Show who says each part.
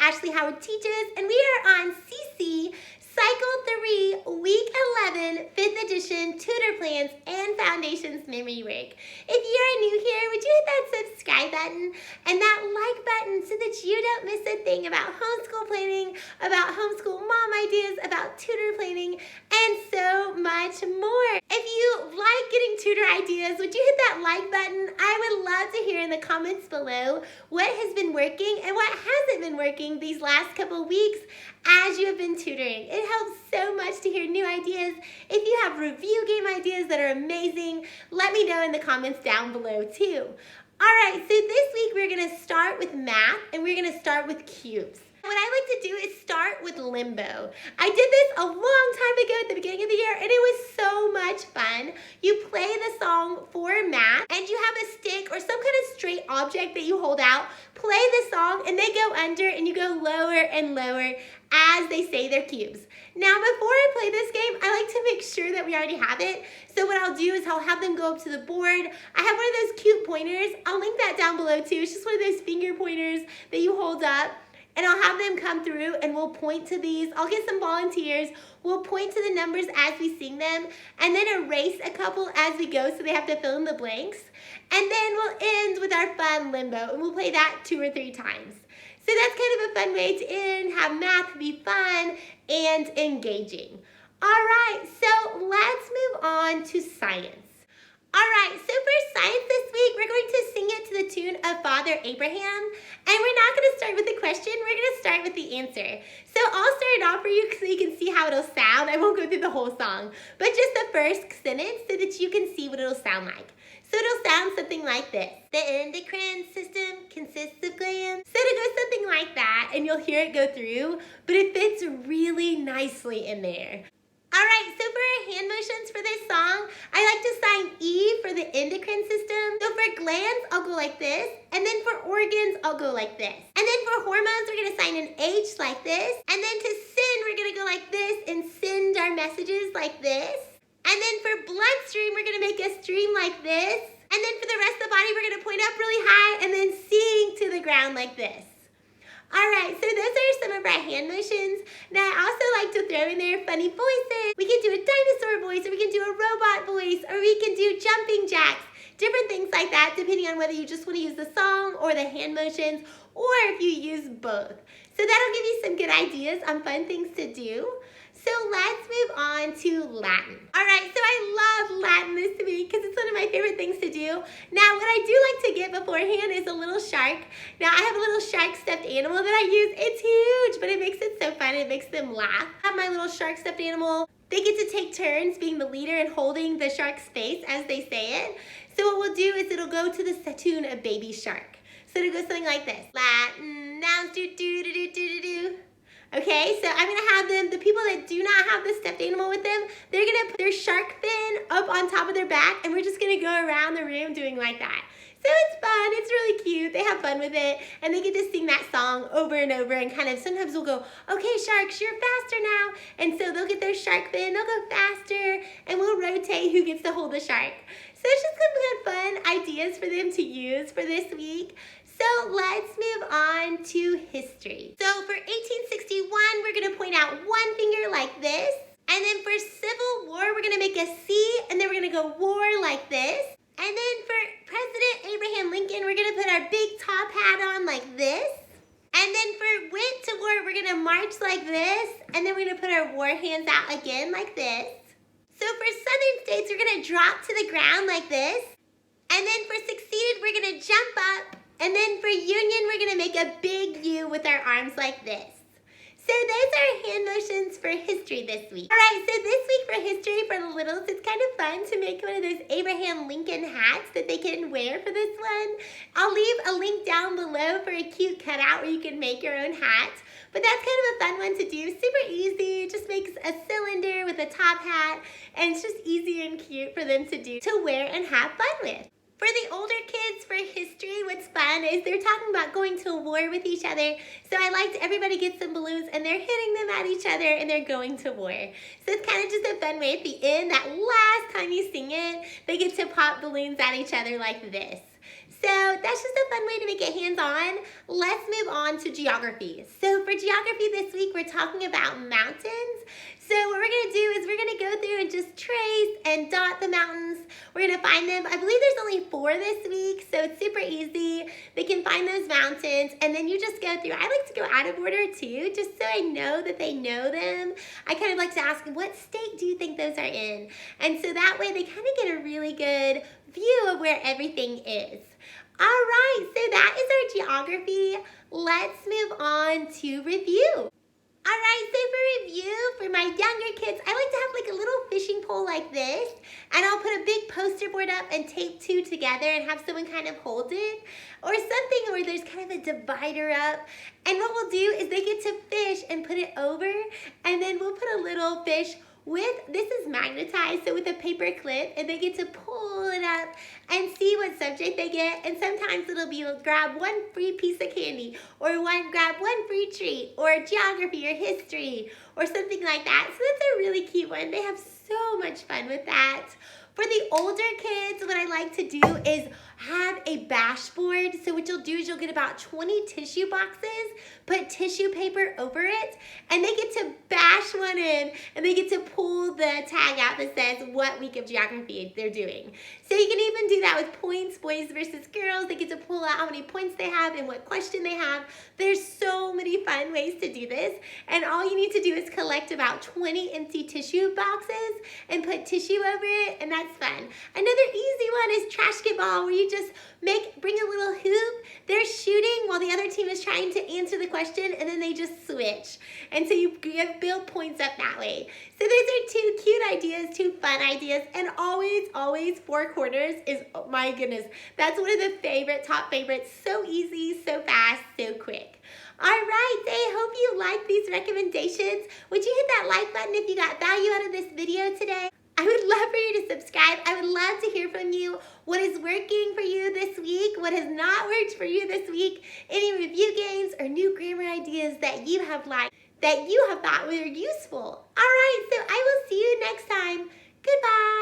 Speaker 1: Ashley Howard Teaches, and we are on CC Cycle 3, Week 11, 5th edition, Tutor Plans and Foundations Memory Work. If you are new here, would you hit that subscribe button and that like button so that you don't miss a thing about homeschool planning, about homeschool mom ideas, about tutor planning, and so much more. If you like getting tutor ideas, would you hit that like button? I would love to hear in the comments below what has been working and what hasn't been working these last couple weeks as you have been tutoring. It helps so much to hear new ideas. If you have review game ideas that are amazing, let me know in the comments down below too. Alright, so this week we're going to start with math and we're going to start with cubes. What I like to do is start with limbo. I did this a long time ago at the beginning of the year and it was so much fun. You play the song for math and you have a stick or some kind of straight object that you hold out, play the song and they go under and you go lower and lower as they say their cubes. Now before I play this game, I like to make sure that we already have it. So what I'll do is I'll have them go up to the board. I have one of those cute pointers. I'll link that down below too. It's just one of those finger pointers that you hold up. And I'll have them come through and we'll point to these. I'll get some volunteers. We'll point to the numbers as we sing them and then erase a couple as we go so they have to fill in the blanks. And then we'll end with our fun limbo and we'll play that 2 or 3 times. So that's kind of a fun way to end, have math be fun and engaging. All right, so let's move on to science. All right, so for science this week, we're going to sing it to the tune of Father Abraham. And we're not going to start with the question, we're going to start with the answer. So I'll start it off for you so you can see how it'll sound. I won't go through the whole song, but just the first sentence so that you can see what it'll sound like. So it'll sound something like this. The endocrine system consists of glands. So it'll go something like that, and you'll hear it go through, but it fits really nicely in there. All right, so for our hand motions for this song, I like to sign E for the endocrine system. So for glands, I'll go like this. And then for organs, I'll go like this. And then for hormones, we're gonna sign an H like this. And then to send, we're gonna go like this and send our messages like this. And then for bloodstream, we're gonna make a stream like this. And then for the rest of the body, we're gonna point up really high and then sing to the ground like this. All right, so those are some of our hand motions. Now I also like to throw in there funny voices. We can do a dinosaur voice, or we can do a robot voice, or we can do jumping jacks, different things like that, depending on whether you just want to use the song or the hand motions, or if you use both. So that'll give you some good ideas on fun things to do. So let's move on to Latin. All right, so I love Latin this week because it's one of my favorite things to do. Now, what I do like to get beforehand is a little shark. Now, I have a little shark stuffed animal that I use. It's huge, but it makes it so fun. It makes them laugh. I have my little shark stuffed animal. They get to take turns being the leader and holding the shark's face as they say it. So what we'll do is it'll go to the tune of Baby Shark. So it'll go something like this. Latin nouns, do do do do do do. Okay, so I'm gonna have them, the people that do not have the stuffed animal with them, they're gonna put their shark fin up on top of their back and we're just gonna go around the room doing like that. So it's fun, it's really cute, they have fun with it, and they get to sing that song over and over and kind of, sometimes we'll go, okay sharks, you're faster now. And so they'll get their shark fin, they'll go faster, and we'll rotate who gets to hold the shark. So it's just some good fun ideas for them to use for this week. So let's move on to history. So for 1861, we're gonna point out one finger like this. And then for Civil War, we're gonna make a C and then we're gonna go war like this. And then for President Abraham Lincoln, we're gonna put our big top hat on like this. And then for went to war, we're gonna march like this. And then we're gonna put our war hands out again like this. So for Southern states, we're gonna drop to the ground like this. And then for succeeded, we're gonna jump up. And then for union, we're gonna make a big U with our arms like this. So those are hand motions for history this week. All right, so this week for history for the littles, it's kind of fun to make one of those Abraham Lincoln hats that they can wear for this one. I'll leave a link down below for a cute cutout where you can make your own hat. But that's kind of a fun one to do, super easy, just makes a cylinder with a top hat, and it's just easy and cute for them to do, to wear and have fun with. For the older kids, for history, what's fun is they're talking about going to war with each other. So I liked everybody gets some balloons and they're hitting them at each other and they're going to war. So it's kind of just a fun way at the end, that last time you sing it, they get to pop balloons at each other like this. So that's just a fun way to make it hands-on. Let's move on to geography. So for geography this week, we're talking about mountains. So what we're gonna do is we're gonna go through and just trace and dot the mountains. We're gonna find them. I believe there's only 4 this week, so it's super easy. They can find those mountains, and then you just go through. I like to go out of order too, just so I know that they know them. I kind of like to ask them, what state do you think those are in? And so that way they kind of get a really good view of where everything is. All right, so that is our geography. Let's move on to review. All right, so for review, for my younger kids, I like to have like a little fishing pole like this, and I'll put a big poster board up and tape 2 together and have someone kind of hold it, or something where there's kind of a divider up. And what we'll do is they get to fish and put it over, and then we'll put a little fish with, this is magnetized, so with a paper clip, and they get to pull it up and see what subject they get. And sometimes it'll be grab 1 free piece of candy, or grab 1 free treat, or geography or history, or something like that. So that's a really cute one. They have so much fun with that. For the older kids, what I like to do is have a bash board. So what you'll do is you'll get about 20 tissue boxes, put tissue paper over it, and they get to bash one in, and they get to pull the tag out that says what week of geography they're doing. So you can even do that with points, boys versus girls. They get to pull out how many points they have and what question they have. There's so many fun ways to do this, and all you need to do is collect about 20 empty tissue boxes and put tissue over it, and that's fun. Another easy one is trash-get-ball, where you just bring a little hoop. They're shooting while the other team is trying to answer the question, and then they just switch. And so you build points up that way. So those are 2 cute ideas, 2 fun ideas, and always 4 corners is, oh my goodness, that's one of the top favorites. So easy, so fast, so quick. All right, so I hope you like these recommendations. Would you hit that like button if you got value out of this video today? I would love for you to subscribe. I would love to hear from you. What is working for you this week? What has not worked for you this week? Any review games or new grammar ideas that you have liked, that you have thought were useful? All right, so I will see you next time. Goodbye.